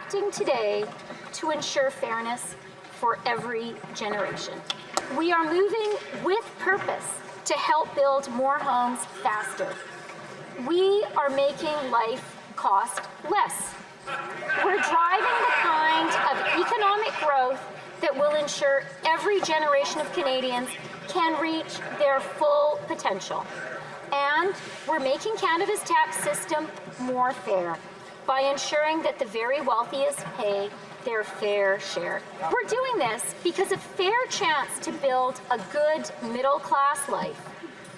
acting today to ensure fairness for every generation. We are moving with purpose to help build more homes faster. We are making life cost less. We're driving the kind of economic growth that will ensure every generation of Canadians can reach their full potential. And we're making Canada's tax system more fair by ensuring that the very wealthiest pay their fair share. We're doing this because a fair chance to build a good middle-class life,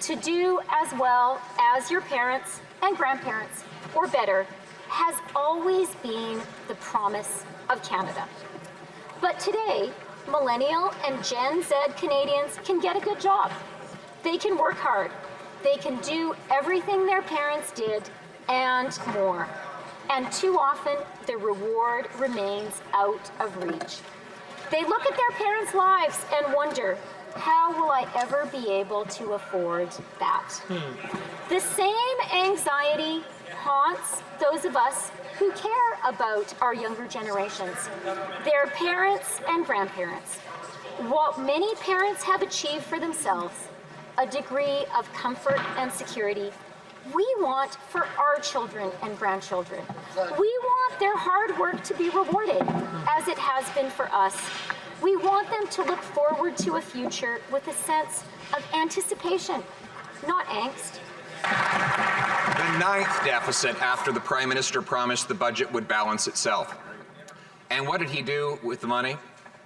to do as well as your parents and grandparents, or better, has always been the promise of Canada. But today, Millennial and Gen Z Canadians can get a good job. They can work hard. They can do everything their parents did and more. And too often, the reward remains out of reach. They look at their parents' lives and wonder, how will I ever be able to afford that? The same anxiety haunts those of us who care about our younger generations, their parents and grandparents. What many parents have achieved for themselves, a degree of comfort and security, we want for our children and grandchildren. We want their hard work to be rewarded, as it has been for us. We want them to look forward to a future with a sense of anticipation, not angst. The ninth deficit after the Prime Minister promised the budget would balance itself. And what did he do with the money?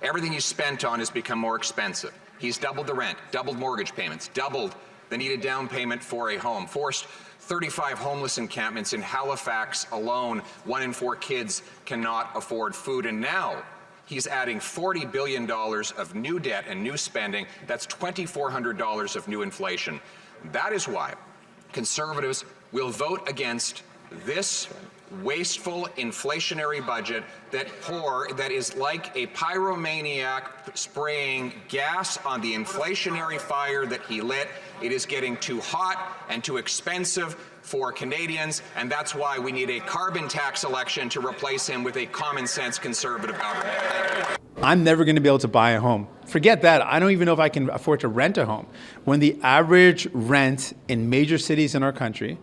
Everything he spent on has become more expensive. He's doubled the rent, doubled mortgage payments, doubled the needed down payment for a home, forced 35 homeless encampments in Halifax alone. 1 in 4 kids cannot afford food. And now he's adding $40 billion of new debt and new spending. That's $2,400 of new inflation. That is why Conservatives will vote against this wasteful, inflationary budget that is like a pyromaniac spraying gas on the inflationary fire that he lit. It is getting too hot and too expensive for Canadians, and that's why we need a carbon tax election to replace him with a common-sense Conservative government. Thank you. I'm never going to be able to buy a home. Forget that. I don't even know if I can afford to rent a home. When the average rent in major cities in our country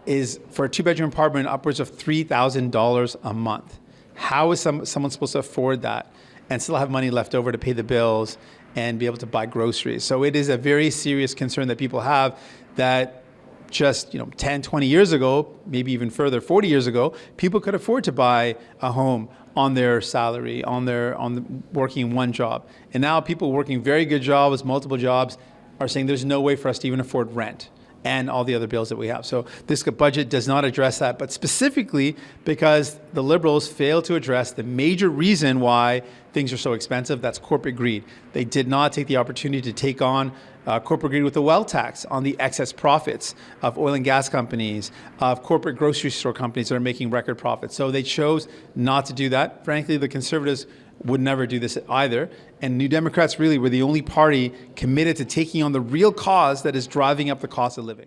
is for a 2-bedroom apartment upwards of $3,000 a month. How is someone supposed to afford that and still have money left over to pay the bills and be able to buy groceries? So it is a very serious concern that people have that just 10, 20 years ago, maybe even further, 40 years ago, people could afford to buy a home on their salary, on working one job. And now people working very good jobs, multiple jobs, are saying there's no way for us to even afford rent and all the other bills that we have. So this budget does not address that, but specifically because the Liberals failed to address the major reason why things are so expensive, that's corporate greed. They did not take the opportunity to take on corporate greed with the wealth tax on the excess profits of oil and gas companies, of corporate grocery store companies that are making record profits. So they chose not to do that. Frankly, the Conservatives would never do this either. And New Democrats really were the only party committed to taking on the real cause that is driving up the cost of living.